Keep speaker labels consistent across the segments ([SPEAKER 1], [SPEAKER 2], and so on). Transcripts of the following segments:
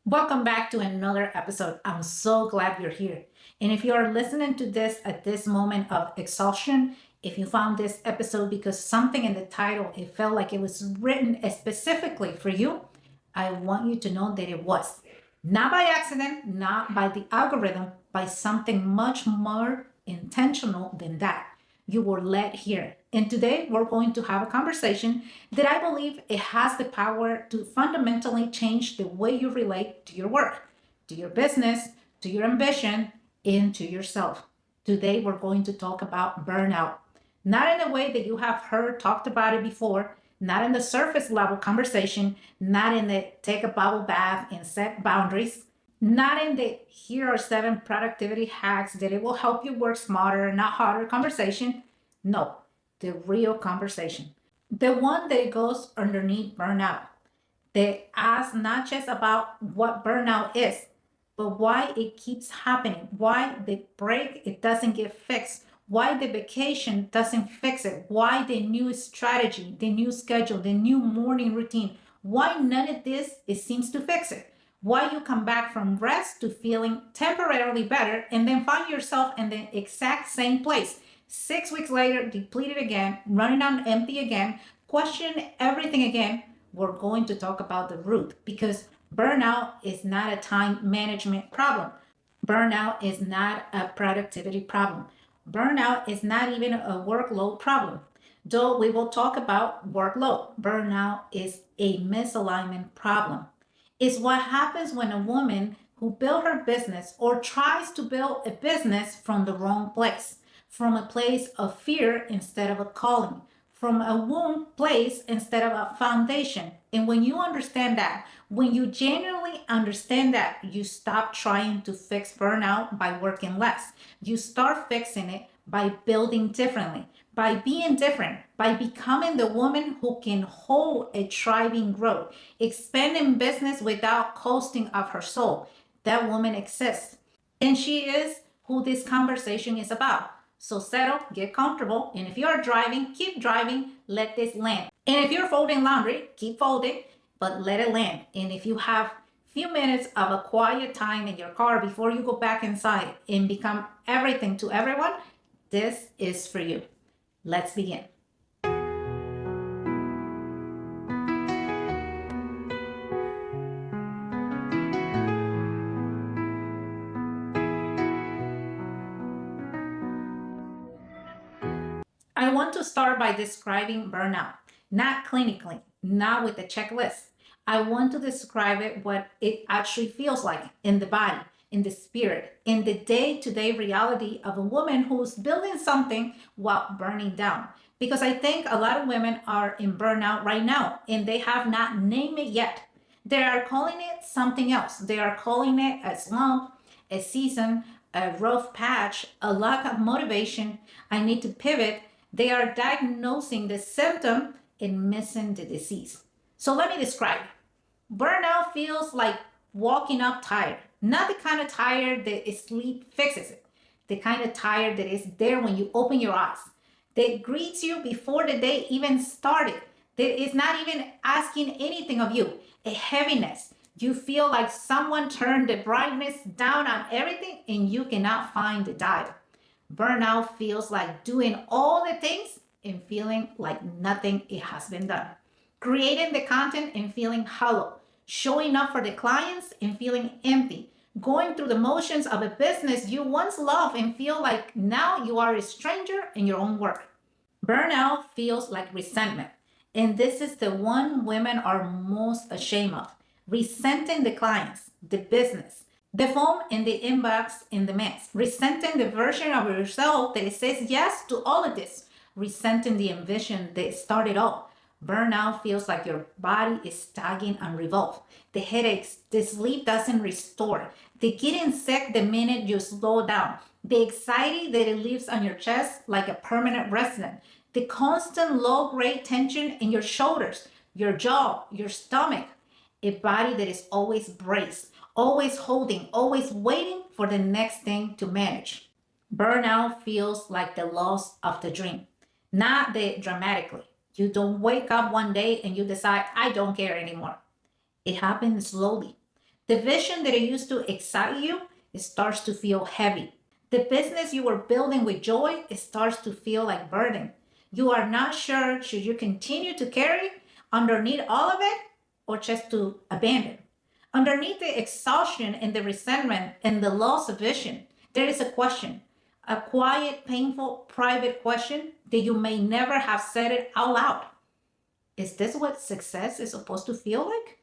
[SPEAKER 1] Welcome back to another episode. I'm so glad you're here. And if you are listening to this at this moment of exhaustion, if you found this episode because something in the title, it felt like it was written specifically for you, I want you to know that it was. Not by accident, not by the algorithm, by something much more intentional than that. You were led here. And today we're going to have a conversation that I believe it has the power to fundamentally change the way you relate to your work, to your business, to your ambition, and to yourself. Today we're going to talk about burnout. Not in the way that you have heard talked about it before, not in the surface level conversation, not in the take a bubble bath and set boundaries, not in the here are 7 productivity hacks that it will help you work smarter, not harder conversation. No, the real conversation. The one that goes underneath burnout. That asks not just about what burnout is, but why it keeps happening, why the break it doesn't get fixed, why the vacation doesn't fix it, why the new strategy, the new schedule, the new morning routine, why none of this it seems to fix it. Why you come back from rest to feeling temporarily better and then find yourself in the exact same place. 6 weeks later, depleted again, running on empty again, question everything again. We're going to talk about the root because burnout is not a time management problem. Burnout is not a productivity problem. Burnout is not even a workload problem. Though we will talk about workload, burnout is a misalignment problem. It's what happens when a woman who built her business or tries to build a business from the wrong place, from a place of fear instead of a calling, from a womb place instead of a foundation. And when you understand that, when you genuinely understand that, you stop trying to fix burnout by working less. You start fixing it by building differently, by being different, by becoming the woman who can hold a thriving growth, expanding business without costing of her soul. That woman exists. And she is who this conversation is about. So settle, get comfortable, and if you're driving, keep driving, let this land. And if you're folding laundry, keep folding, but let it land. And if you have few minutes of a quiet time in your car before you go back inside and become everything to everyone, this is for you. Let's begin. I want to start by describing burnout, not clinically, not with a checklist. I want to describe it what it actually feels like in the body, in the spirit, in the day to day reality of a woman who's building something while burning down. Because I think a lot of women are in burnout right now and they have not named it yet. They are calling it something else. They are calling it a slump, a season, a rough patch, a lack of motivation. I need to pivot. They are diagnosing the symptom and missing the disease. So let me describe. Burnout feels like walking up tired, not the kind of tired that sleep fixes it, the kind of tired that is there when you open your eyes, that greets you before the day even started, that is not even asking anything of you, a heaviness. You feel like someone turned the brightness down on everything and you cannot find the dial. Burnout feels like doing all the things and feeling like nothing it has been done. Creating the content and feeling hollow. Showing up for the clients and feeling empty. Going through the motions of a business you once loved and feel like now you are a stranger in your own work. Burnout feels like resentment. And this is the one women are most ashamed of. Resenting the clients, the business, the phone in the inbox in the mess. Resenting the version of yourself that says yes to all of this. Resenting the ambition that started all. Burnout feels like your body is stagnant and revolved. The headaches, the sleep doesn't restore. The getting sick the minute you slow down. The anxiety that it leaves on your chest like a permanent resident. The constant low grade tension in your shoulders, your jaw, your stomach. A body that is always braced, always holding, always waiting for the next thing to manage. Burnout feels like the loss of the dream, not the dramatically. You don't wake up one day and you decide, I don't care anymore. It happens slowly. The vision that it used to excite you, it starts to feel heavy. The business you were building with joy, it starts to feel like burden. You are not sure should you continue to carry underneath all of it or just to abandon. Underneath the exhaustion and the resentment and the loss of vision, there is a question, a quiet, painful, private question that you may never have said it out loud. Is this what success is supposed to feel like?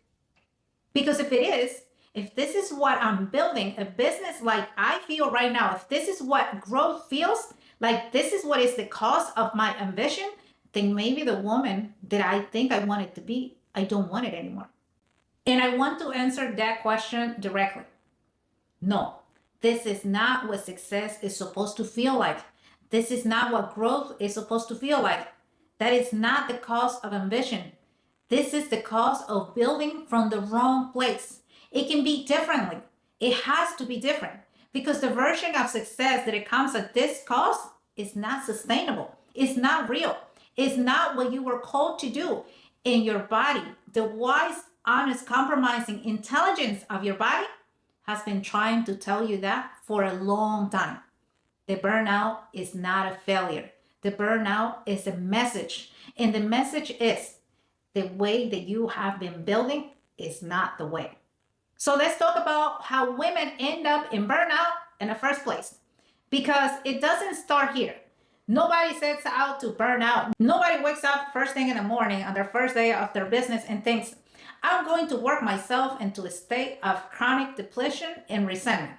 [SPEAKER 1] Because if it is, if this is what I'm building, a business like I feel right now, if this is what growth feels like, this is what is the cause of my ambition, then maybe the woman that I think I want it to be, I don't want it anymore. And I want to answer that question directly. No, this is not what success is supposed to feel like. This is not what growth is supposed to feel like. That is not the cause of ambition. This is the cause of building from the wrong place. It can be differently. It has to be different because the version of success that it comes at this cost is not sustainable. It's not real. It's not what you were called to do in your body. The wise, honest, compromising intelligence of your body has been trying to tell you that for a long time. The burnout is not a failure. The burnout is a message. And the message is the way that you have been building is not the way. So let's talk about how women end up in burnout in the first place. Because it doesn't start here. Nobody sets out to burn out. Nobody wakes up first thing in the morning on their first day of their business and thinks, I'm going to work myself into a state of chronic depletion and resentment.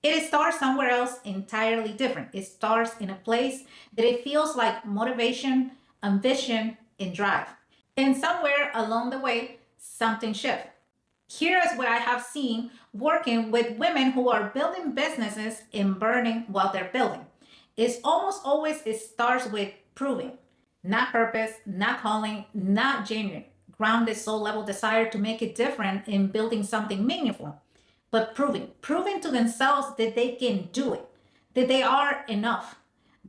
[SPEAKER 1] It starts somewhere else entirely different. It starts in a place that it feels like motivation, ambition, and drive. And somewhere along the way, something shifts. Here is what I have seen working with women who are building businesses and burning while they're building. It's almost always it starts with proving, not purpose, not calling, not genuine, grounded soul level desire to make it different in building something meaningful, but proving to themselves that they can do it, that they are enough,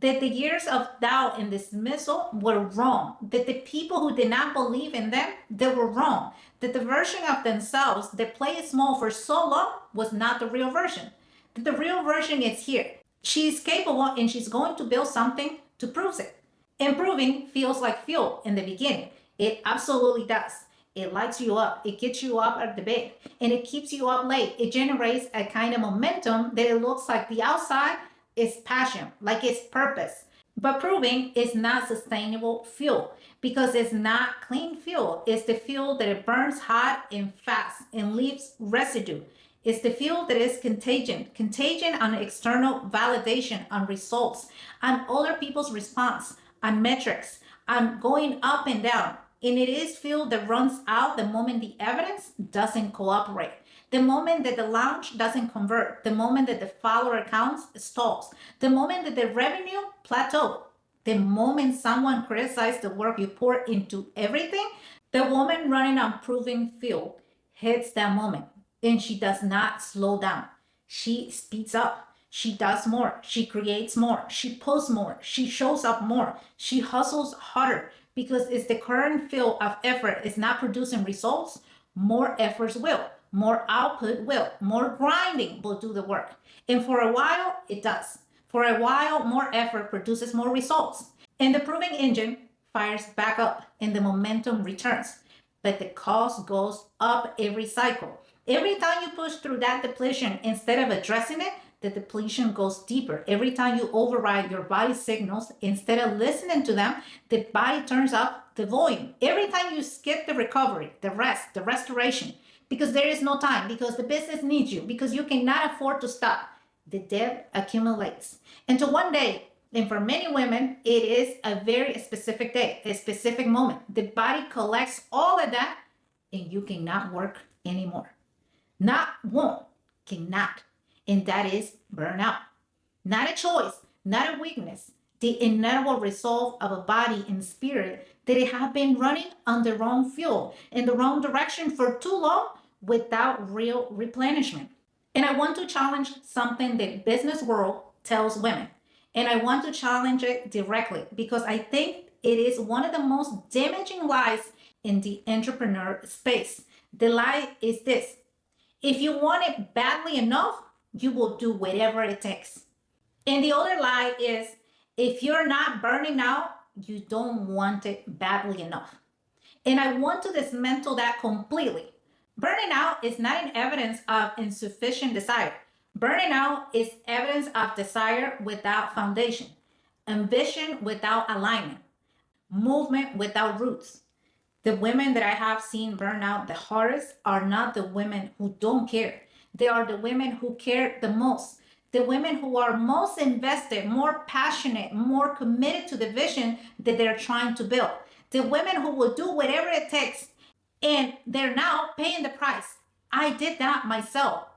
[SPEAKER 1] that the years of doubt and dismissal were wrong, that the people who did not believe in them, they were wrong, that the version of themselves that played small for so long was not the real version, that the real version is here. She's capable and she's going to build something to prove it. And proving feels like fuel in the beginning. It absolutely does. It lights you up. It gets you up at the bed and it keeps you up late. It generates a kind of momentum that it looks like the outside is passion, like it's purpose. But proving is not sustainable fuel because it's not clean fuel. It's the fuel that it burns hot and fast and leaves residue. It's the fuel that is contagion on external validation, on results, on other people's response, on metrics, on going up and down. And it is fuel that runs out the moment the evidence doesn't cooperate, the moment that the launch doesn't convert, the moment that the follower counts stalls, the moment that the revenue plateaus, the moment someone criticizes the work you pour into everything, the woman running on proving fuel hits that moment. And she does not slow down. She speeds up. She does more. She creates more. She posts more. She shows up more. She hustles harder because it's the current field of effort is not producing results. More efforts will. More output will. More grinding will do the work. And for a while, it does. For a while, more effort produces more results. And the proving engine fires back up and the momentum returns. But the cost goes up every cycle. Every time you push through that depletion, instead of addressing it, the depletion goes deeper. Every time you override your body's signals, instead of listening to them, the body turns up the volume. Every time you skip the recovery, the rest, the restoration, because there is no time, because the business needs you, because you cannot afford to stop, the debt accumulates. Until one day, and for many women, it is a very specific day, a specific moment. The body collects all of that, and you cannot work anymore. Not won't, cannot. And that is burnout. Not a choice, not a weakness. The inevitable resolve of a body and spirit that it have been running on the wrong fuel, in the wrong direction for too long without real replenishment. And I want to challenge something that business world tells women. And I want to challenge it directly because I think it is one of the most damaging lies in the entrepreneur space. The lie is this. If you want it badly enough, you will do whatever it takes. And the other lie is if you're not burning out, you don't want it badly enough. And I want to dismantle that completely. Burning out is not an evidence of insufficient desire. Burning out is evidence of desire without foundation, ambition without alignment, movement without roots. The women that I have seen burn out the hardest are not the women who don't care. They are the women who care the most. The women who are most invested, more passionate, more committed to the vision that they're trying to build. The women who will do whatever it takes, and they're now paying the price. I did that myself.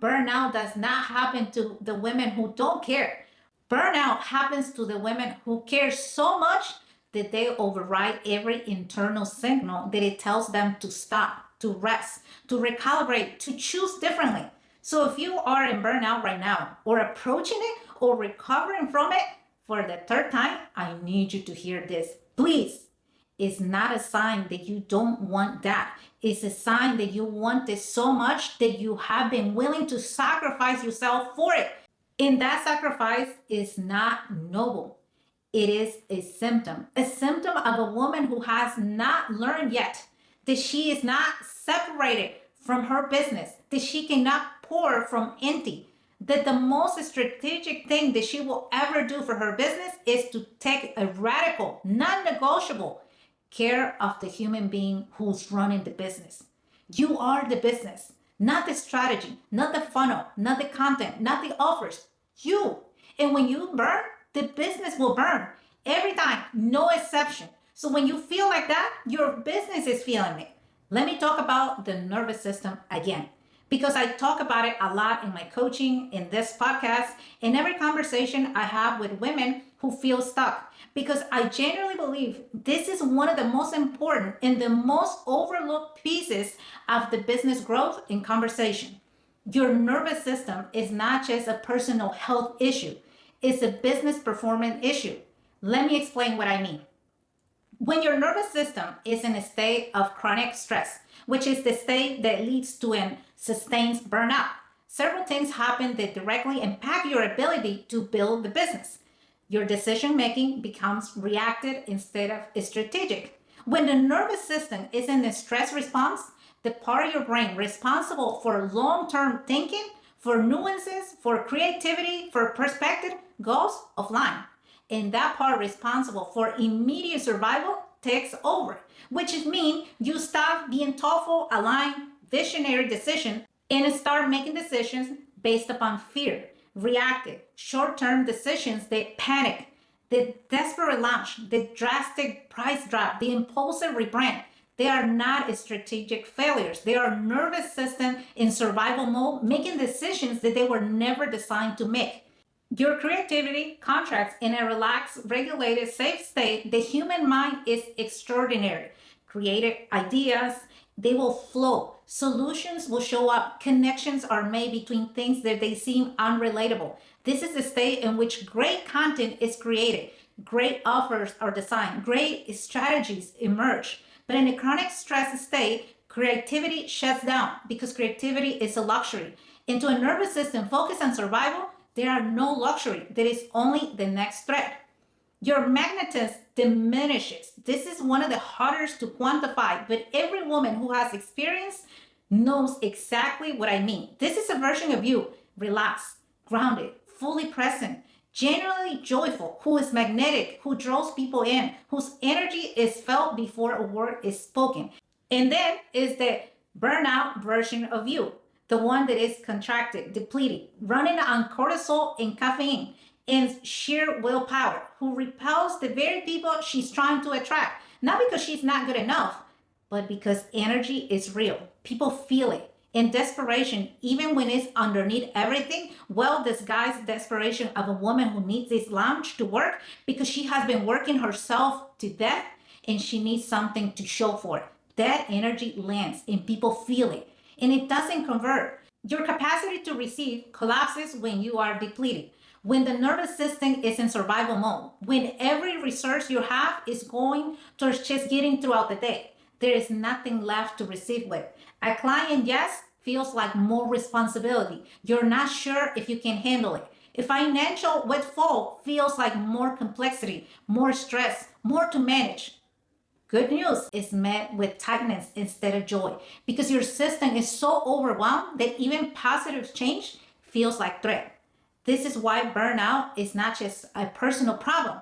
[SPEAKER 1] Burnout does not happen to the women who don't care. Burnout happens to the women who care so much that they override every internal signal that it tells them to stop, to rest, to recalibrate, to choose differently. So if you are in burnout right now, or approaching it, or recovering from it for the third time, I need you to hear this. Please, it's not a sign that you don't want that. It's a sign that you want it so much that you have been willing to sacrifice yourself for it. And that sacrifice is not noble. It is a symptom of a woman who has not learned yet that she is not separated from her business, that she cannot pour from empty, that the most strategic thing that she will ever do for her business is to take a radical, non-negotiable care of the human being who's running the business. You are the business, not the strategy, not the funnel, not the content, not the offers. You. And when you burn, the business will burn every time, no exception. So when you feel like that, your business is feeling it. Let me talk about the nervous system again, because I talk about it a lot in my coaching, in this podcast, in every conversation I have with women who feel stuck, because I genuinely believe this is one of the most important and the most overlooked pieces of the business growth in conversation. Your nervous system is not just a personal health issue, it's a business performance issue. Let me explain what I mean. When your nervous system is in a state of chronic stress, which is the state that leads to and sustains burnout, several things happen that directly impact your ability to build the business. Your decision making becomes reactive instead of strategic. When the nervous system is in a stress response, the part of your brain responsible for long-term thinking, for nuances, for creativity, for perspective goes offline. And that part responsible for immediate survival takes over, which means you stop being thoughtful, aligned, visionary decisions and start making decisions based upon fear, reactive, short-term decisions that panic, the desperate launch, the drastic price drop, the impulsive rebrand. They are not strategic failures. They are nervous system in survival mode, making decisions that they were never designed to make. Your creativity contracts in a relaxed, regulated, safe state. The human mind is extraordinary. Creative ideas, they will flow. Solutions will show up. Connections are made between things that they seem unrelatable. This is the state in which great content is created. Great offers are designed. Great strategies emerge. But in a chronic stress state, creativity shuts down because creativity is a luxury. Into a nervous system focused on survival, there are no luxury. There is only the next threat. Your magnetism diminishes. This is one of the hardest to quantify, but every woman who has experience knows exactly what I mean. This is a version of you, relaxed, grounded, fully present, genuinely joyful, who is magnetic, who draws people in, whose energy is felt before a word is spoken. And then is the burnout version of you, the one that is contracted, depleted, running on cortisol and caffeine and sheer willpower, who repels the very people she's trying to attract, not because she's not good enough, but because energy is real. People feel it. In desperation, even when it's underneath everything, well disguised desperation of a woman who needs this lounge to work because she has been working herself to death and she needs something to show for it. That energy lands and people feel it. And it doesn't convert. Your capacity to receive collapses when you are depleted, when the nervous system is in survival mode, when every resource you have is going towards just getting throughout the day. There is nothing left to receive with. A client, yes, feels like more responsibility. You're not sure if you can handle it. A financial windfall feels like more complexity, more stress, more to manage. Good news is met with tightness instead of joy because your system is so overwhelmed that even positive change feels like threat. This is why burnout is not just a personal problem.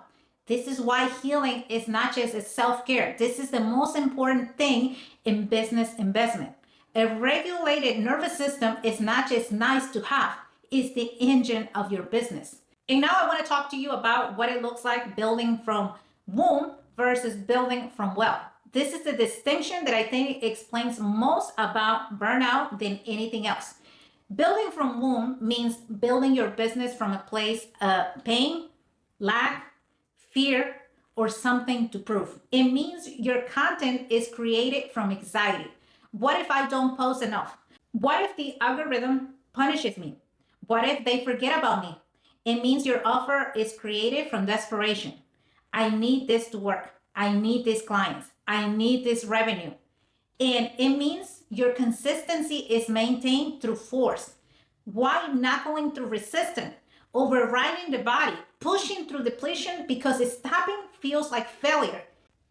[SPEAKER 1] This is why healing is not just a self care. This is the most important thing in business investment. A regulated nervous system is not just nice to have, it's the engine of your business. And now I want to talk to you about what it looks like building from womb versus building from wealth. This is the distinction that I think explains most about burnout than anything else. Building from womb means building your business from a place of pain, lack, fear, or something to prove. It means your content is created from anxiety. What if I don't post enough? What if the algorithm punishes me? What if they forget about me? It means your offer is created from desperation. I need this to work. I need these clients. I need this revenue. And it means your consistency is maintained through force. Why knuckling through resistance, overriding the body, pushing through depletion because stopping feels like failure.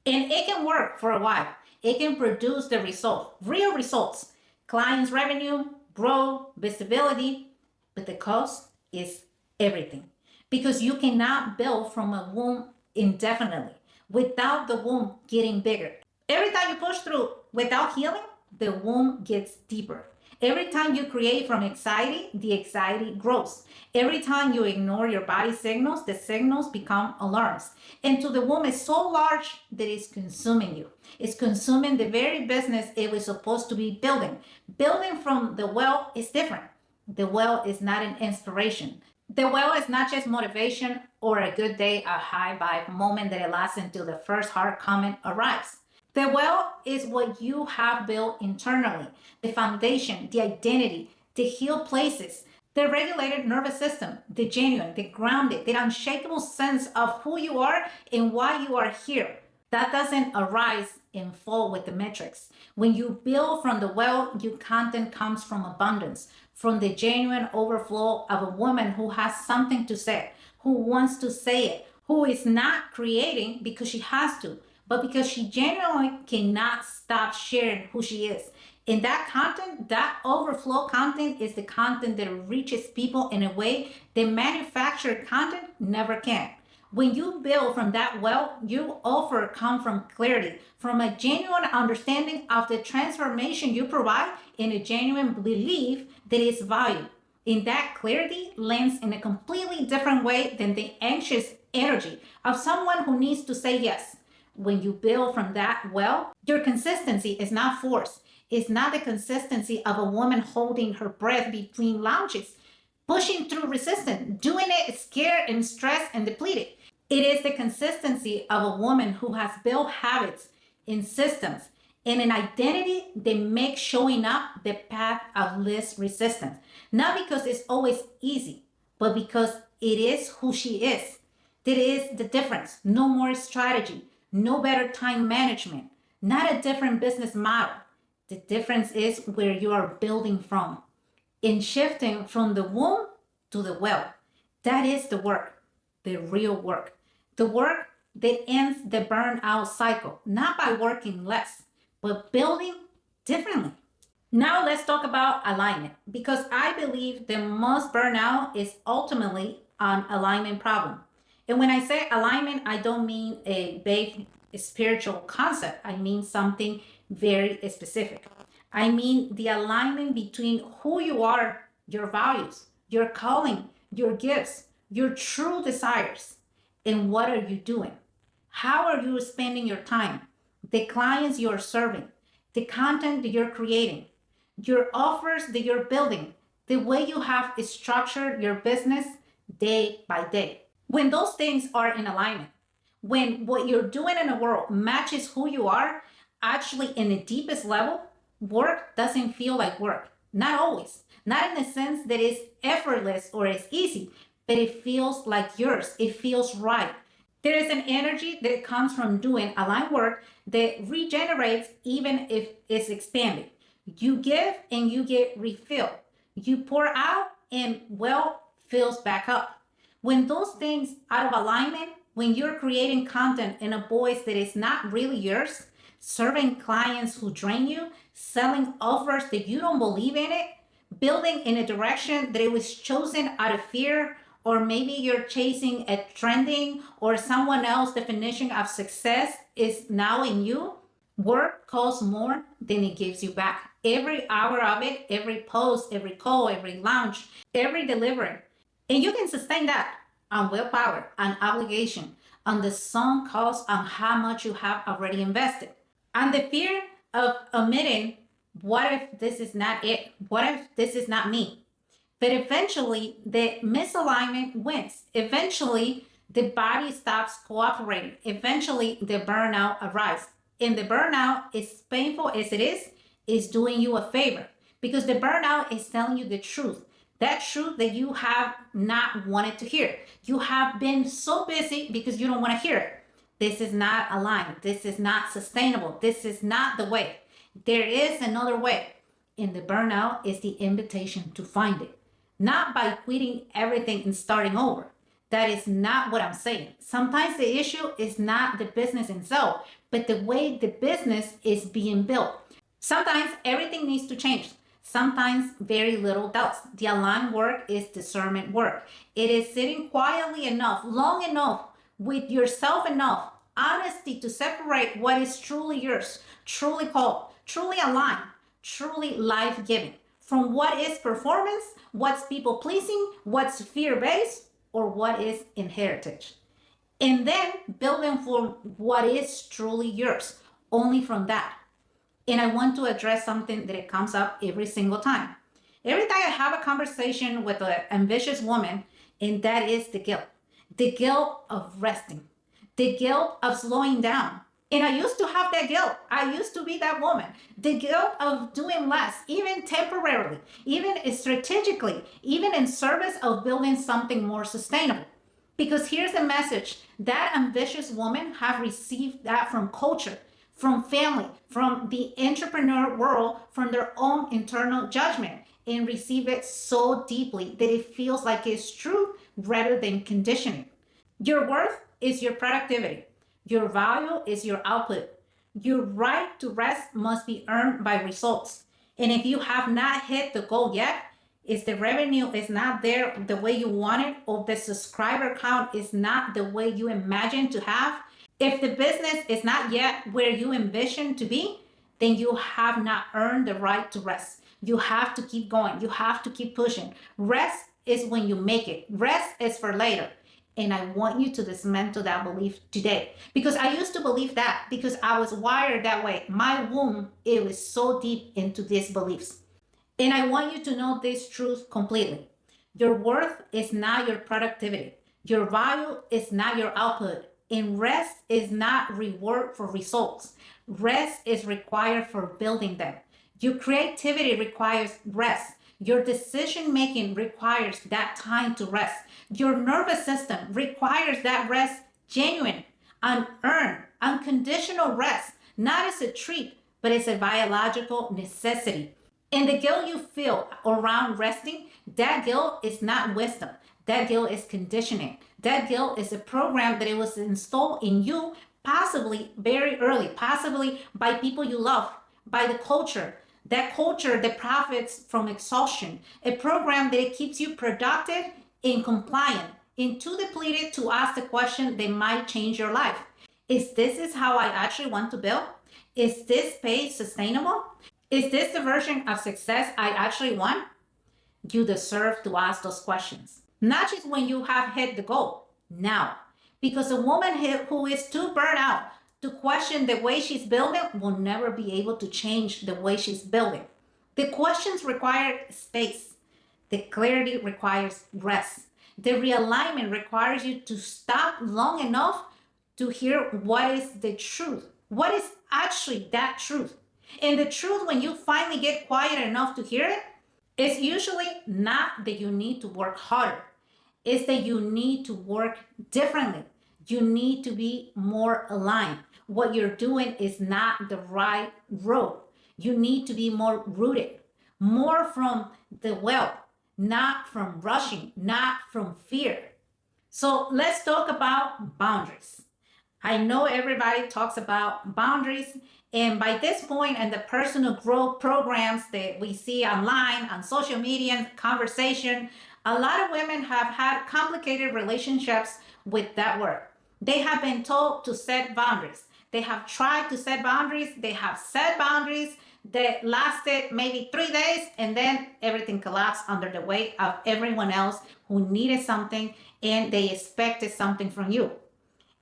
[SPEAKER 1] And it can work for a while. It can produce the result, real results, clients' revenue, growth, visibility, but the cost is everything. Because you cannot build from a womb indefinitely without the womb getting bigger. Every time you push through without healing, the womb gets deeper. Every time you create from anxiety, the anxiety grows. Every time you ignore your body signals, the signals become alarms. And to the womb is so large that it's consuming you. It's consuming the very business it was supposed to be building. Building from the well is different. The well is not an inspiration. The well is not just motivation or a good day, a high vibe moment that it lasts until the first hard comment arrives. The well is what you have built internally, the foundation, the identity, the healed places, the regulated nervous system, the genuine, the grounded, the unshakable sense of who you are and why you are here. That doesn't arise and fall with the metrics. When you build from the well, your content comes from abundance, from the genuine overflow of a woman who has something to say, who wants to say it, who is not creating because she has to, but because she genuinely cannot stop sharing who she is. And that content, that overflow content, is the content that reaches people in a way that manufactured content never can. When you build from that well, your offer comes from clarity, from a genuine understanding of the transformation you provide, and a genuine belief that is valued. And that clarity lands in a completely different way than the anxious energy of someone who needs to say yes. When you build from that well, your consistency is not forced. It's not the consistency of a woman holding her breath between launches, pushing through resistance, doing it scared and stressed and depleted. It is the consistency of a woman who has built habits and systems and an identity that makes showing up the path of least resistance. Not because it's always easy, but because it is who she is. That is the difference. No more strategy, no better time management, not a different business model. The difference is where you are building from. In shifting from the womb to the well. That is the work, the real work. The work that ends the burnout cycle, not by working less, but building differently. Now let's talk about alignment because I believe the most burnout is ultimately an alignment problem. And when I say alignment, I don't mean a vague spiritual concept. I mean something very specific. I mean the alignment between who you are, your values, your calling, your gifts, your true desires, and what are you doing? How are you spending your time? The clients you're serving, the content that you're creating, your offers that you're building, the way you have structured your business day by day. When those things are in alignment, when what you're doing in the world matches who you are, actually in the deepest level, work doesn't feel like work. Not always. Not in the sense that it's effortless or it's easy, but it feels like yours. It feels right. There is an energy that comes from doing aligned work that regenerates even if it's expanded. You give and you get refilled. You pour out and well fills back up. When those things out of alignment, when you're creating content in a voice that is not really yours, serving clients who drain you, selling offers that you don't believe in it, building in a direction that it was chosen out of fear, or maybe you're chasing a trending or someone else's definition of success is now in you. Work costs more than it gives you back. Every hour of it, every post, every call, every launch, every delivery. And you can sustain that on willpower, on obligation, on the sunk cost, on how much you have already invested. On the fear of omitting, what if this is not it? What if this is not me? But eventually, the misalignment wins. Eventually, the body stops cooperating. Eventually, the burnout arrives. And the burnout, as painful as it is doing you a favor because the burnout is telling you the truth. That truth that you have not wanted to hear. You have been so busy because you don't want to hear it. This is not aligned. This is not sustainable. This is not the way. There is another way. And the burnout is the invitation to find it. Not by quitting everything and starting over. That is not what I'm saying. Sometimes the issue is not the business itself, but the way the business is being built. Sometimes everything needs to change. Sometimes very little does. The aligned work is discernment work. It is sitting quietly enough, long enough, with yourself enough, honesty to separate what is truly yours, truly called, truly aligned, truly life giving from what is performance, what's people pleasing, what's fear based, or what is inherited. And then building for what is truly yours, only from that. And I want to address something that it comes up every single time. Every time I have a conversation with an ambitious woman, and that is the guilt of resting, the guilt of slowing down. And I used to have that guilt. I used to be that woman. The guilt of doing less, even temporarily, even strategically, even in service of building something more sustainable. Because here's the message that ambitious women have received that from culture, from family, from the entrepreneur world, from their own internal judgment, and receive it so deeply that it feels like it's true rather than conditioning. Your worth is your productivity. Your value is your output. Your right to rest must be earned by results. And if you have not hit the goal yet, if the revenue is not there the way you want it, or the subscriber count is not the way you imagine to have, if the business is not yet where you envision to be, then you have not earned the right to rest. You have to keep going. You have to keep pushing. Rest is when you make it. Rest is for later. And I want you to dismantle that belief today. Because I used to believe that because I was wired that way. My womb, it was so deep into these beliefs. And I want you to know this truth completely. Your worth is not your productivity. Your value is not your output. And rest is not reward for results. Rest is required for building them. Your creativity requires rest. Your decision making requires that time to rest. Your nervous system requires that rest, genuine, unearned, unconditional rest, not as a treat, but as a biological necessity. And the guilt you feel around resting, that guilt is not wisdom. That guilt is conditioning. That guilt is a program that it was installed in you, possibly very early, possibly by people you love, by the culture. That culture that profits from exhaustion. A program that it keeps you productive and compliant and too depleted to ask the question that might change your life. Is how I actually want to build? Is this pace sustainable? Is this the version of success I actually want? You deserve to ask those questions. Not just when you have hit the goal, now. Because a woman who is too burnt out to question the way she's building will never be able to change the way she's building. The questions require space. The clarity requires rest. The realignment requires you to stop long enough to hear what is the truth. What is actually that truth? And the truth, when you finally get quiet enough to hear it, is usually not that you need to work harder. It's that you need to work differently. You need to be more aligned. What you're doing is not the right road. You need to be more rooted, more from the well, not from rushing, not from fear. So let's talk about boundaries. I know everybody talks about boundaries, and by this point, and the personal growth programs that we see online, on social media, conversation, a lot of women have had complicated relationships with that word. They have been told to set boundaries. They have tried to set boundaries. They have set boundaries that lasted maybe 3 days, and then everything collapsed under the weight of everyone else who needed something and they expected something from you.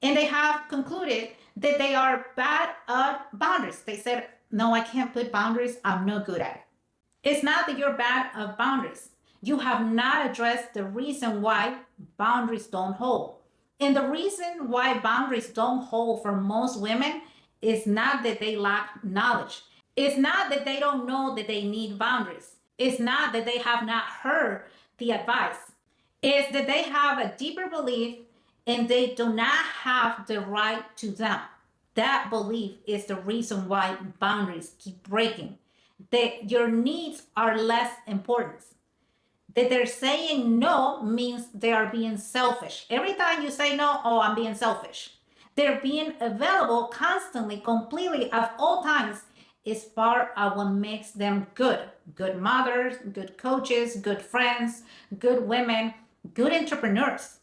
[SPEAKER 1] And they have concluded that they are bad at boundaries. They said, no, I can't put boundaries. I'm no good at it. It's not that you're bad at boundaries. You have not addressed the reason why boundaries don't hold. And the reason why boundaries don't hold for most women is not that they lack knowledge. It's not that they don't know that they need boundaries. It's not that they have not heard the advice. It's that they have a deeper belief and they do not have the right to them. That belief is the reason why boundaries keep breaking. That your needs are less important. That they're saying no means they are being selfish. Every time you say no, oh, I'm being selfish. They're being available constantly, completely, at all times is part of what makes them good. Good mothers, good coaches, good friends, good women, good entrepreneurs.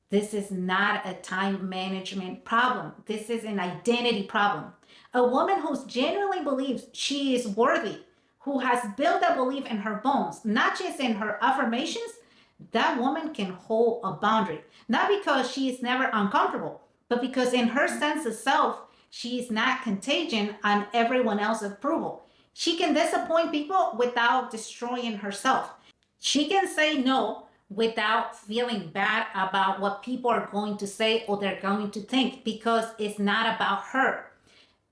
[SPEAKER 1] This is not a time management problem. This is an identity problem. A woman who genuinely believes she is worthy, who has built that belief in her bones, not just in her affirmations, that woman can hold a boundary. Not because she is never uncomfortable, but because in her sense of self, she is not contagion on everyone else's approval. She can disappoint people without destroying herself. She can say no without feeling bad about what people are going to say or they're going to think because it's not about her.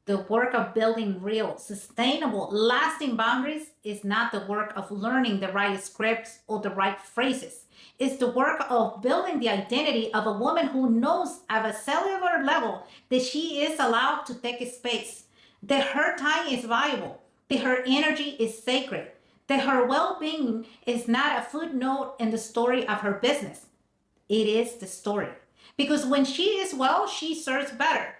[SPEAKER 1] The work of building real, sustainable, lasting boundaries is not the work of learning the right scripts or the right phrases. It's the work of building the identity of a woman who knows at a cellular level that she is allowed to take a space, that her time is valuable, that her energy is sacred, that her well being is not a footnote in the story of her business. It is the story. Because when she is well, she serves better.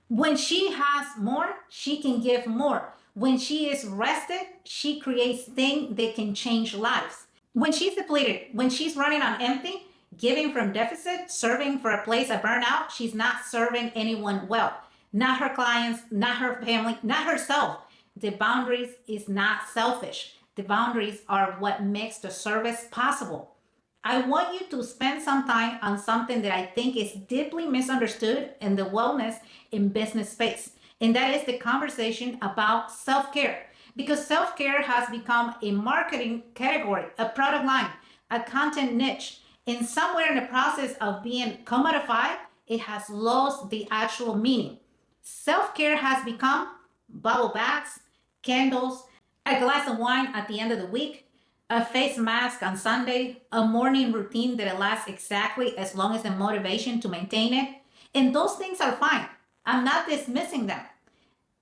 [SPEAKER 1] When she has more, she can give more. When she is rested, she creates things that can change lives. When she's depleted, when she's running on empty, giving from deficit, serving for a place of burnout, she's not serving anyone well. Not her clients, not her family, not herself. The boundaries is not selfish. The boundaries are what makes the service possible. I want you to spend some time on something that I think is deeply misunderstood in the wellness in business space, and that is the conversation about self care. Because self care has become a marketing category, a product line, a content niche, and somewhere in the process of being commodified, it has lost the actual meaning. Self care has become bubble baths, candles, a glass of wine at the end of the week, a face mask on Sunday, a morning routine that lasts exactly as long as the motivation to maintain it. And those things are fine. I'm not dismissing them,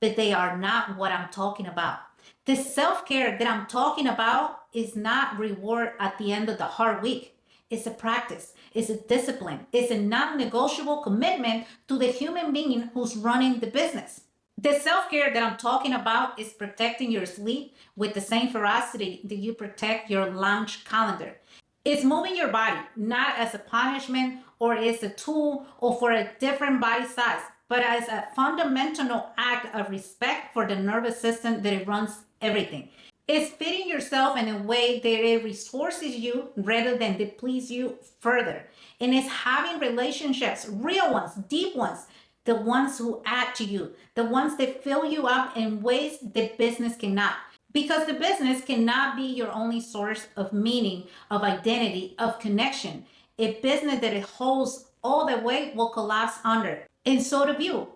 [SPEAKER 1] but they are not what I'm talking about. The self care that I'm talking about is not reward at the end of the hard week. It's a practice, it's a discipline, it's a non negotiable commitment to the human being who's running the business. The self care that I'm talking about is protecting your sleep with the same ferocity that you protect your lunch calendar. It's moving your body, not as a punishment or as a tool or for a different body size, but as a fundamental act of respect for the nervous system that it runs everything. It's feeding yourself in a way that it resources you rather than depletes you further. And it's having relationships, real ones, deep ones, the ones who add to you, the ones that fill you up in ways that business cannot. Because the business cannot be your only source of meaning, of identity, of connection. A business that it holds all the weight will collapse under. And so do you.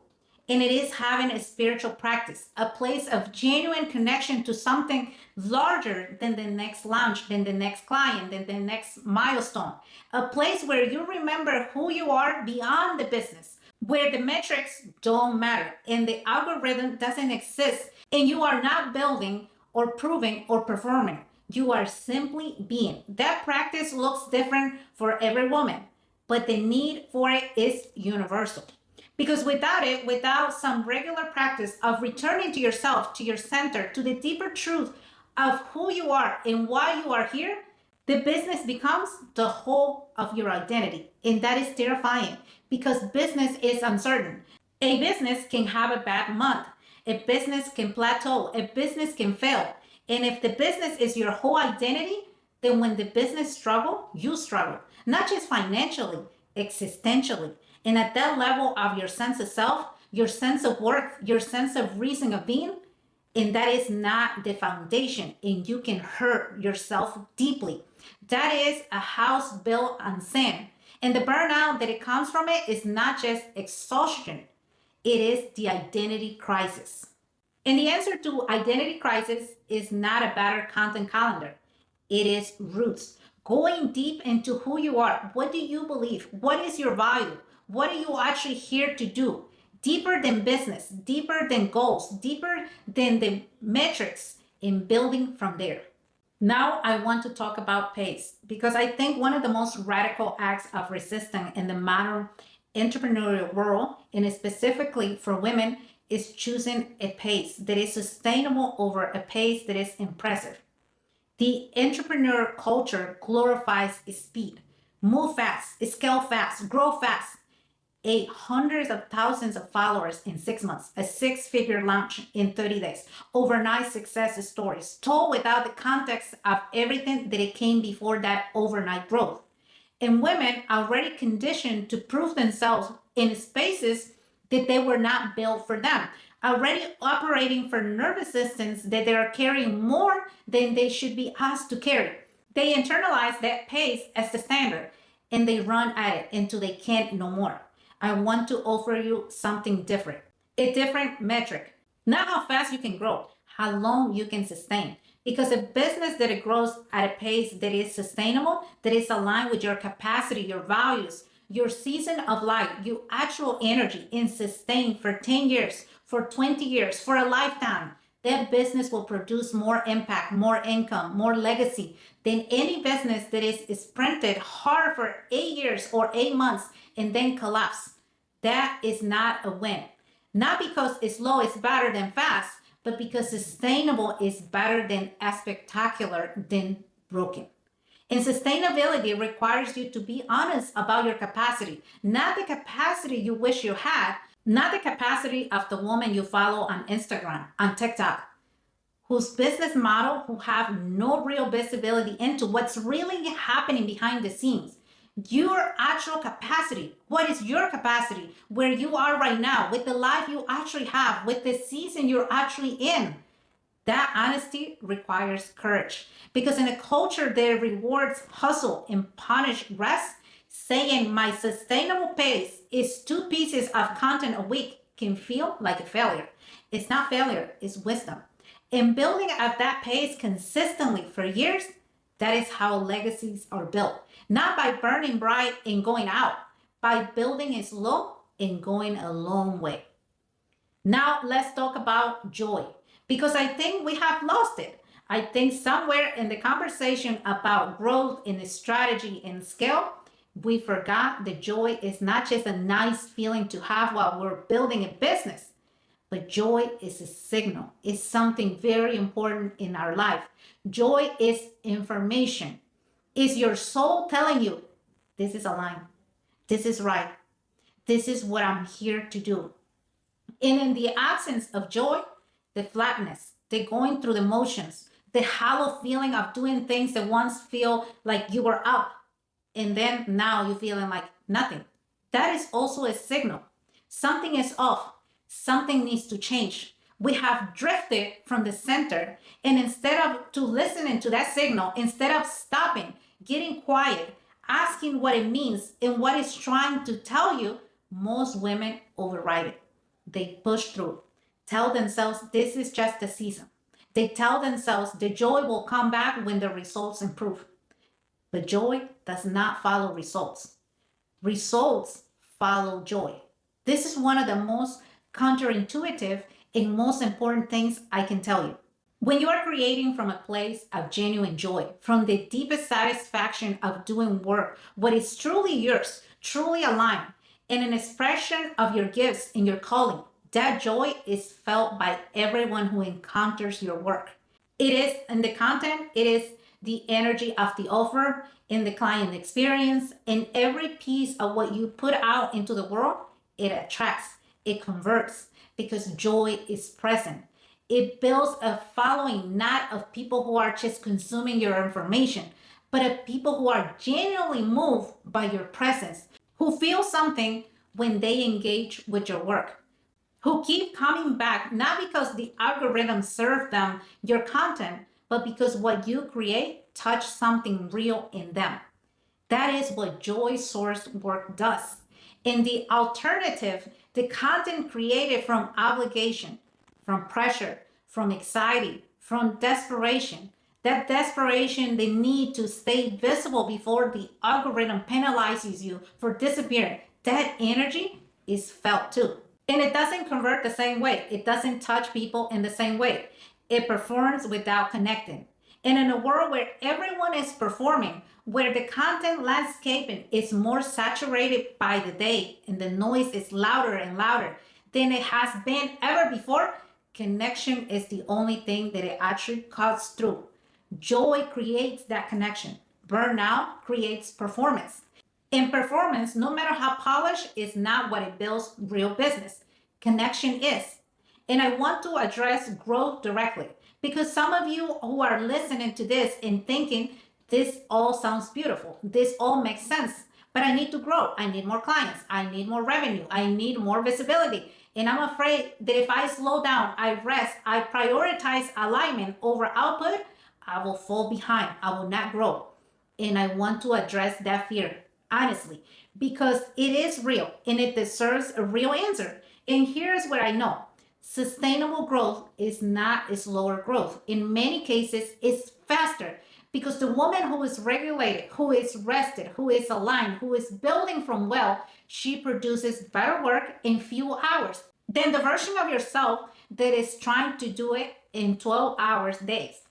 [SPEAKER 1] And it is having a spiritual practice, a place of genuine connection to something larger than the next launch, than the next client, than the next milestone. A place where you remember who you are beyond the business, where the metrics don't matter and the algorithm doesn't exist, and you are not building or proving or performing. You are simply being. That practice looks different for every woman, but the need for it is universal. Because without it, without some regular practice of returning to yourself, to your center, to the deeper truth of who you are and why you are here, the business becomes the whole of your identity. And that is terrifying because business is uncertain. A business can have a bad month. A business can plateau. A business can fail. And if the business is your whole identity, then when the business struggle, you struggle. Not just financially, existentially. And at that level of your sense of self, your sense of worth, your sense of reason of being, and that is not the foundation, and you can hurt yourself deeply. That is a house built on sand, and the burnout that it comes from it is not just exhaustion, it is the identity crisis. And the answer to identity crisis is not a better content calendar, it is roots. Going deep into who you are. What do you believe? What is your value? What are you actually here to do? Deeper than business, deeper than goals, deeper than the metrics, in building from there. Now I want to talk about pace because I think one of the most radical acts of resistance in the modern entrepreneurial world, and specifically for women, is choosing a pace that is sustainable over a pace that is impressive. The entrepreneur culture glorifies speed. Move fast, scale fast, grow fast. Hundreds of thousands of followers in 6 months, a six-figure launch in 30 days, overnight success stories told without the context of everything that it came before that overnight growth. And women already conditioned to prove themselves in spaces that they were not built for them, already operating for nervous systems that they are carrying more than they should be asked to carry. They internalize that pace as the standard and they run at it until they can't no more. I want to offer you something different, a different metric. Not how fast you can grow, how long you can sustain. Because a business that it grows at a pace that is sustainable, that is aligned with your capacity, your values, your season of life, your actual energy, and sustain for 10 years, for 20 years, for a lifetime, that business will produce more impact, more income, more legacy than any business that is sprinted hard for 8 years or 8 months and then collapse. That is not a win. Not because slow is better than fast, but because sustainable is better than spectacular than broken. And sustainability requires you to be honest about your capacity, not the capacity you wish you had, not the capacity of the woman you follow on Instagram, on TikTok, whose business model who have no real visibility into what's really happening behind the scenes. Your actual capacity. What is your capacity where you are right now with the life you actually have, with the season you're actually in? That honesty requires courage because in a culture that rewards hustle and punish rest, saying my sustainable pace is 2 pieces of content a week can feel like a failure. It's not failure, it's wisdom. And building at that pace consistently for years, that is how legacies are built. Not by burning bright and going out, by building it slow and going a long way. Now let's talk about joy because I think we have lost it. I think somewhere in the conversation about growth in strategy and scale, we forgot that joy is not just a nice feeling to have while we're building a business, but joy is a signal. It's something very important in our life. Joy is information. Is your soul telling you, this is aligned, this is right, this is what I'm here to do? And in the absence of joy, the flatness, the going through the motions, the hollow feeling of doing things that once feel like you were up and then now you're feeling like nothing. That is also a signal. Something is off. Something needs to change. We have drifted from the center, and instead of to listening to that signal, instead of stopping, getting quiet, asking what it means and what it's trying to tell you, most women override it. They push through, tell themselves this is just a season. They tell themselves the joy will come back when the results improve. But joy does not follow results. Results follow joy. This is one of the most counterintuitive and most important things I can tell you. When you are creating from a place of genuine joy, from the deepest satisfaction of doing work, what is truly yours, truly aligned, and an expression of your gifts and your calling, that joy is felt by everyone who encounters your work. It is in the content, it is the energy of the offer, in the client experience, in every piece of what you put out into the world, it attracts, it converts because joy is present. It builds a following not of people who are just consuming your information, but of people who are genuinely moved by your presence, who feel something when they engage with your work, who keep coming back not because the algorithm served them your content, but because what you create touched something real in them. That is what joy sourced work does. In the alternative, the content created from obligation, from pressure, from anxiety, from desperation. That desperation, the need to stay visible before the algorithm penalizes you for disappearing, that energy is felt too. And it doesn't convert the same way. It doesn't touch people in the same way. It performs without connecting. And in a world where everyone is performing, where the content landscape is more saturated by the day and the noise is louder and louder than it has been ever before, connection is the only thing that it actually cuts through. Joy creates that connection. Burnout creates performance. In performance, no matter how polished, is not what it builds real business. Connection is. And I want to address growth directly because some of you who are listening to this and thinking, this all sounds beautiful, this all makes sense, but I need to grow. I need more clients. I need more revenue. I need more visibility. And I'm afraid that if I slow down, I rest, I prioritize alignment over output, I will fall behind. I will not grow. And I want to address that fear honestly because it is real and it deserves a real answer. And here's what I know: sustainable growth is not a slower growth. In many cases, it's faster because the woman who is regulated, who is rested, who is aligned, who is building from well, she produces better work in few hours than the version of yourself that is trying to do it in 12 hours days.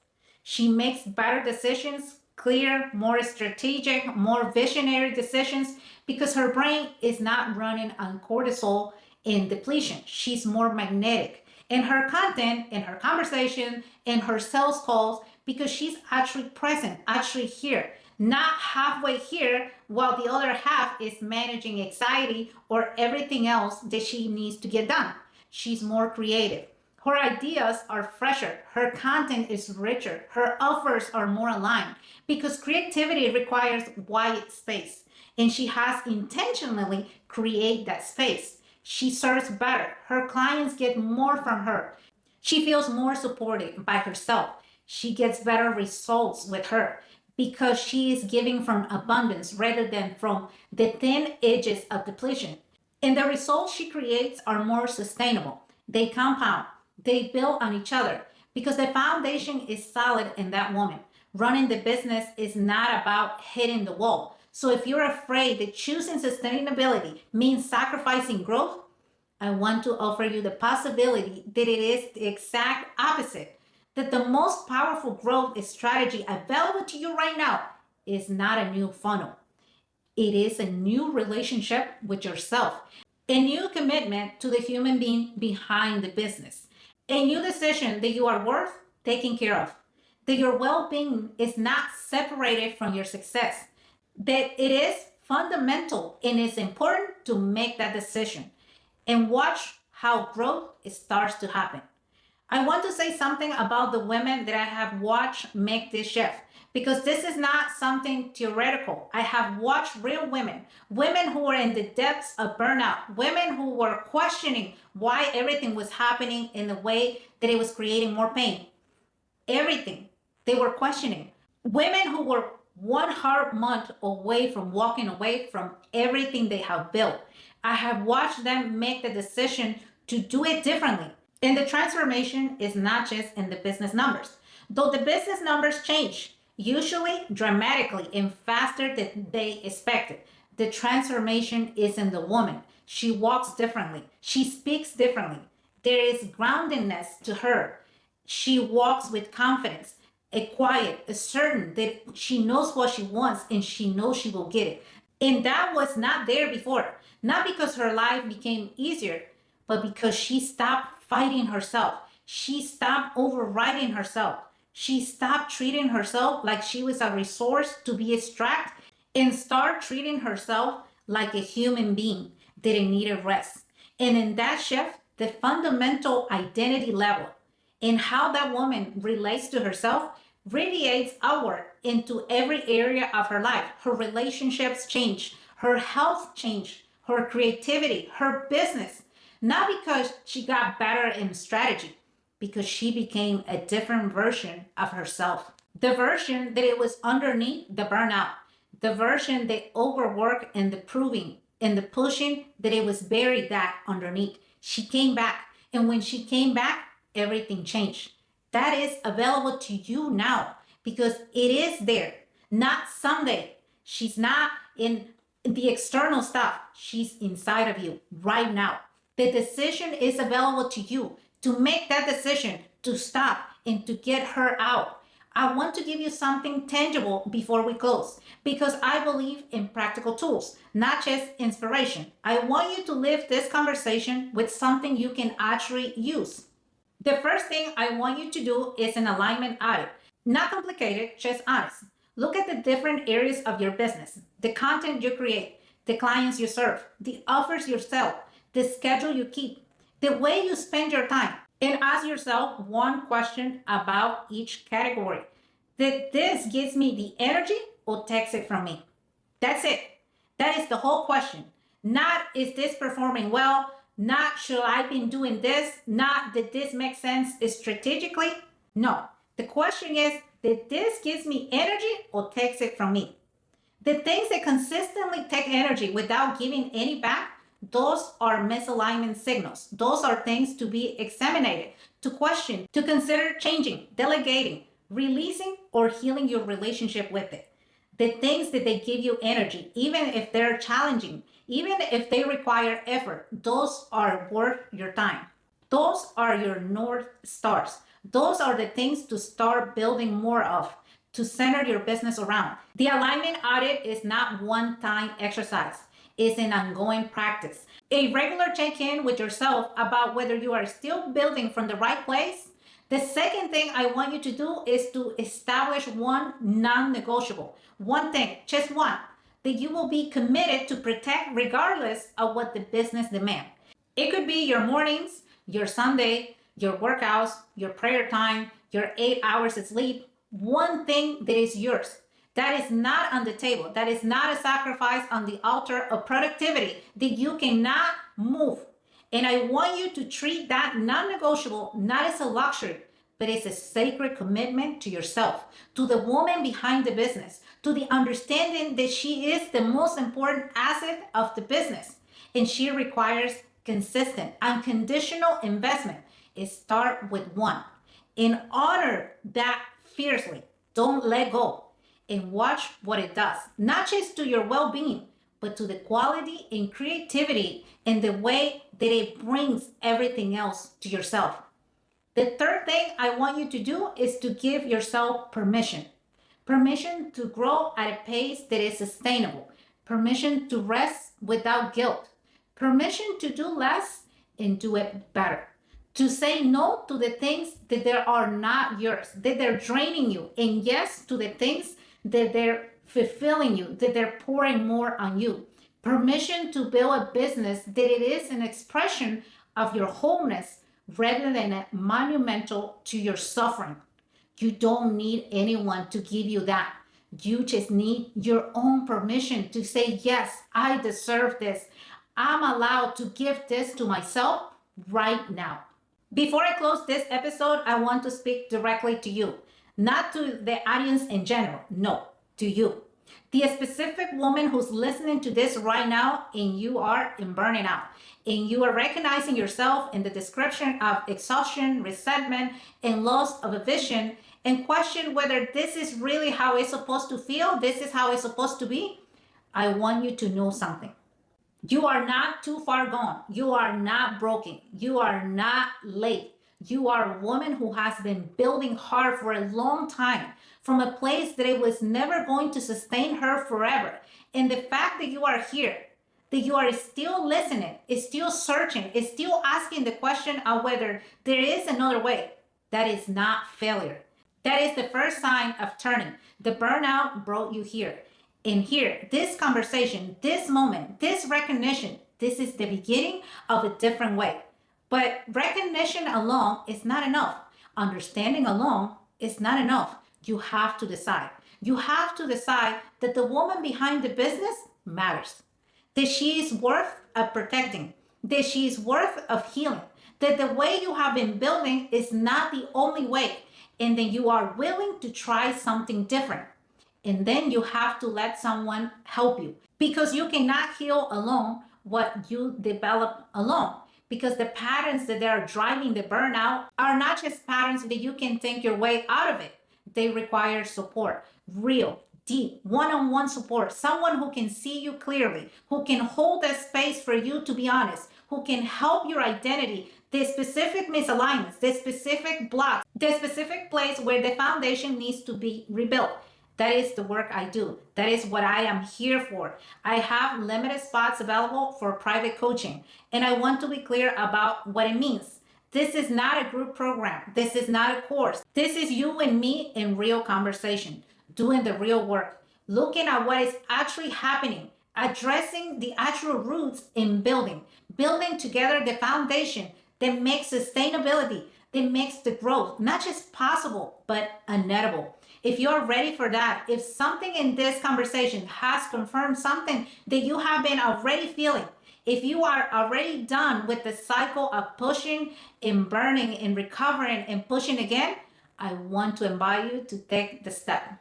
[SPEAKER 1] She makes better decisions, clear, more strategic, more visionary decisions because her brain is not running on cortisol in depletion. She's more magnetic in her content, in her conversation, in her sales calls because she's actually present, actually here, not halfway here while the other half is managing anxiety or everything else that she needs to get done. She's more creative. Her ideas are fresher, her content is richer, her offers are more aligned because creativity requires white space and she has intentionally created that space. She serves better, her clients get more from her. She feels more supported by herself. She gets better results with her because she is giving from abundance rather than from the thin edges of depletion. And the results she creates are more sustainable. They compound, they build on each other because the foundation is solid in that woman. Running the business is not about hitting the wall. So if you're afraid that choosing sustainability means sacrificing growth, I want to offer you the possibility that it is the exact opposite. That the most powerful growth strategy available to you right now is not a new funnel. It is a new relationship with yourself, a new commitment to the human being behind the business, a new decision that you are worth taking care of, that your well being is not separated from your success, that it is fundamental and it's important to make that decision and watch how growth starts to happen. I want to say something about the women that I have watched make this shift because this is not something theoretical. I have watched real women, women who were in the depths of burnout, women who were questioning why everything was happening in the way that it was creating more pain. Everything they were questioning. Women who were one hard month away from walking away from everything they have built. I have watched them make the decision to do it differently. And the transformation is not just in the business numbers. Though the business numbers change, usually dramatically and faster than they expected, The transformation is in the woman. She walks differently. She speaks differently. There is groundedness to her. She walks with confidence, a quiet, a certain that she knows what she wants and she knows she will get it. And that was not there before. Not because her life became easier, but because she stopped fighting herself. She stopped overriding herself. She stopped treating herself like she was a resource to be extracted and start treating herself like a human being that needed rest. And in that shift, the fundamental identity level and how that woman relates to herself radiates outward into every area of her life. Her relationships change, her health changed, her creativity, her business. Not because she got better in strategy, because she became a different version of herself. The version that it was underneath the burnout, the version that overworked and the proving and the pushing that it was buried that underneath. She came back. And when she came back, everything changed. That is available to you now because it is there, not someday. She's not in the external stuff. She's inside of you right now. The decision is available to you to make that decision to stop and to get her out. I want to give you something tangible before we close because I believe in practical tools, not just inspiration. I want you to leave this conversation with something you can actually use. The first thing I want you to do is an alignment audit. Not complicated, just honest. Look at the different areas of your business, the content you create, the clients you serve, the offers you sell, the schedule you keep, the way you spend your time, and ask yourself one question about each category. Did this gives me the energy or takes it from me? That's it. That is the whole question. Not is this performing well? Not should I been doing this? Not did this make sense strategically? No. The question is, did this gives me energy or takes it from me? The things that consistently take energy without giving any back, those are misalignment signals. Those are things to be examined, to question, to consider changing, delegating, releasing, or healing your relationship with it. The things that they give you energy, even if they're challenging, even if they require effort, those are worth your time. Those are your North Stars. Those are the things to start building more of, to center your business around. The alignment audit is not one-time exercise. It's an ongoing practice. A regular check-in with yourself about whether you are still building from the right place. The second thing I want you to do is to establish one non-negotiable. One thing, just one, that you will be committed to protect regardless of what the business demands. It could be your mornings, your Sunday, your workouts, your prayer time, your 8 hours of sleep. One thing that is yours. That is not on the table. That is not a sacrifice on the altar of productivity that you cannot move. And I want you to treat that non-negotiable not as a luxury, but as a sacred commitment to yourself, to the woman behind the business, to the understanding that she is the most important asset of the business. And she requires consistent, unconditional investment. Start with one and honor that fiercely. Don't let go and watch what it does, not just to your well-being, but to the quality and creativity and the way that it brings everything else to yourself. The third thing I want you to do is to give yourself permission. Permission to grow at a pace that is sustainable. Permission to rest without guilt. Permission to do less and do it better. To say no to the things that they are not yours, that they're draining you, and yes to the things that they're fulfilling you, that they're pouring more on you. Permission to build a business that it is an expression of your wholeness rather than a monumental to your suffering. You don't need anyone to give you that. You just need your own permission to say, yes, I deserve this. I'm allowed to give this to myself right now. Before I close this episode, I want to speak directly to you, not to the audience in general. No, to you. The specific woman who's listening to this right now, and you are in burning out, and you are recognizing yourself in the description of exhaustion, resentment, and loss of a vision, and question whether this is really how it's supposed to feel, this is how it's supposed to be. I want you to know something. You are not too far gone. You are not broken. You are not late. You are a woman who has been building hard for a long time from a place that it was never going to sustain her forever. And the fact that you are here, that you are still listening, is still searching, is still asking the question of whether there is another way, that is not failure. That is the first sign of turning. The burnout brought you here. And here, this conversation, this moment, this recognition, this is the beginning of a different way. But recognition alone is not enough. Understanding alone is not enough. You have to decide. You have to decide that the woman behind the business matters, that she is worth of protecting, that she is worth of healing, that the way you have been building is not the only way, and then you are willing to try something different. And then you have to let someone help you because you cannot heal alone what you develop alone. Because the patterns that they are driving the burnout are not just patterns that you can think your way out of it. They require support, real, deep, one-on-one support, someone who can see you clearly, who can hold a space for you to be honest, who can help your identity, the specific misalignments, the specific blocks, the specific place where the foundation needs to be rebuilt. That is the work I do. That is what I am here for. I have limited spots available for private coaching, and I want to be clear about what it means. This is not a group program. This is not a course. This is you and me in real conversation, doing the real work, looking at what is actually happening, addressing the actual roots in building together the foundation that makes sustainability, that makes the growth not just possible, but inevitable. If you're ready for that, if something in this conversation has confirmed something that you have been already feeling, if you are already done with the cycle of pushing and burning and recovering and pushing again, I want to invite you to take the step.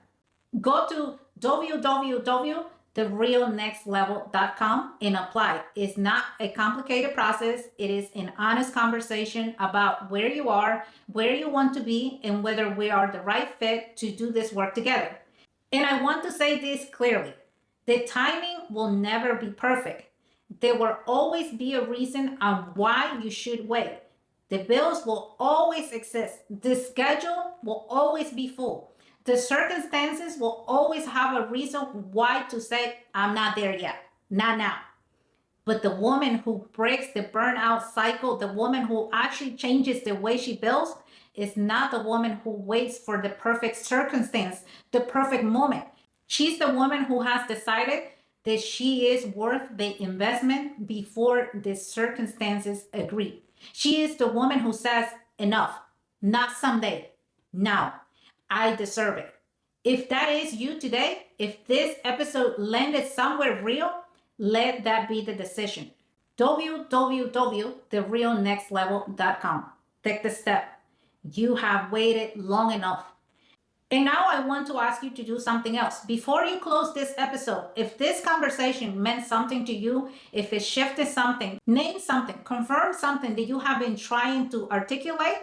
[SPEAKER 1] Go to www.therealnextlevel.com and apply. It's not a complicated process. It is an honest conversation about where you are, where you want to be, and whether we are the right fit to do this work together. And I want to say this clearly. The timing will never be perfect. There will always be a reason on why you should wait. The bills will always exist. The schedule will always be full. The circumstances will always have a reason why to say, I'm not there yet, not now. But the woman who breaks the burnout cycle, the woman who actually changes the way she builds, is not the woman who waits for the perfect circumstance, the perfect moment. She's the woman who has decided that she is worth the investment before the circumstances agree. She is the woman who says, enough, not someday, now. I deserve it. If that is you today, if this episode landed somewhere real, let that be the decision. www.therealnextlevel.com. Take the step. You have waited long enough. And now I want to ask you to do something else. Before you close this episode, if this conversation meant something to you, if it shifted something, name something, confirm something that you have been trying to articulate,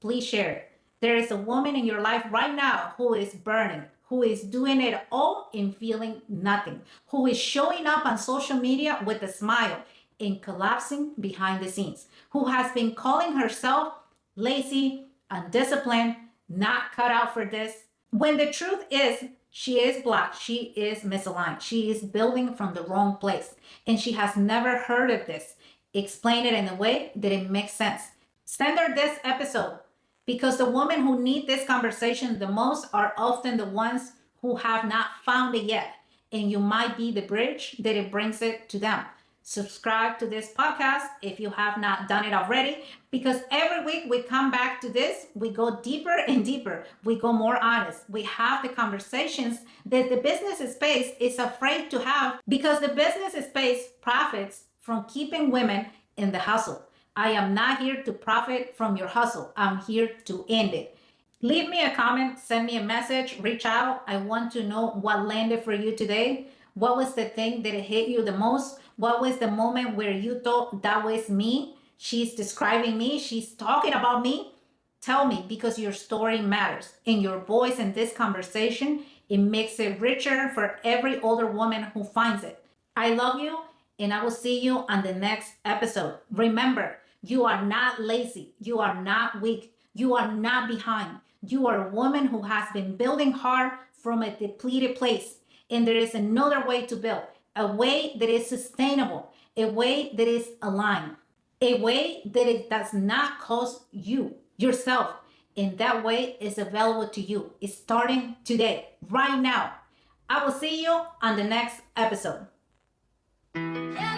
[SPEAKER 1] please share it. There is a woman in your life right now who is burning, who is doing it all and feeling nothing, who is showing up on social media with a smile and collapsing behind the scenes, who has been calling herself lazy, undisciplined, not cut out for this. When the truth is, she is blocked, she is misaligned, she is building from the wrong place, and she has never heard of this. Explain it in a way that it makes sense. Send her this episode. Because the women who need this conversation the most are often the ones who have not found it yet. And you might be the bridge that it brings it to them. Subscribe to this podcast if you have not done it already, because every week we come back to this, we go deeper and deeper, we go more honest, we have the conversations that the business space is afraid to have because the business space profits from keeping women in the hustle. I am not here to profit from your hustle. I'm here to end it. Leave me a comment, send me a message, reach out. I want to know what landed for you today. What was the thing that hit you the most? What was the moment where you thought that was me? She's describing me. She's talking about me. Tell me, because your story matters and your voice in this conversation, It makes it richer for every older woman who finds it. I love you, and I will see you on the next episode. Remember, you are not lazy. You are not weak. You are not behind. You are a woman who has been building hard from a depleted place. And there is another way to build, a way that is sustainable, a way that is aligned, a way that it does not cost you yourself. And that way is available to you. It's starting today, right now. I will see you on the next episode. Yeah.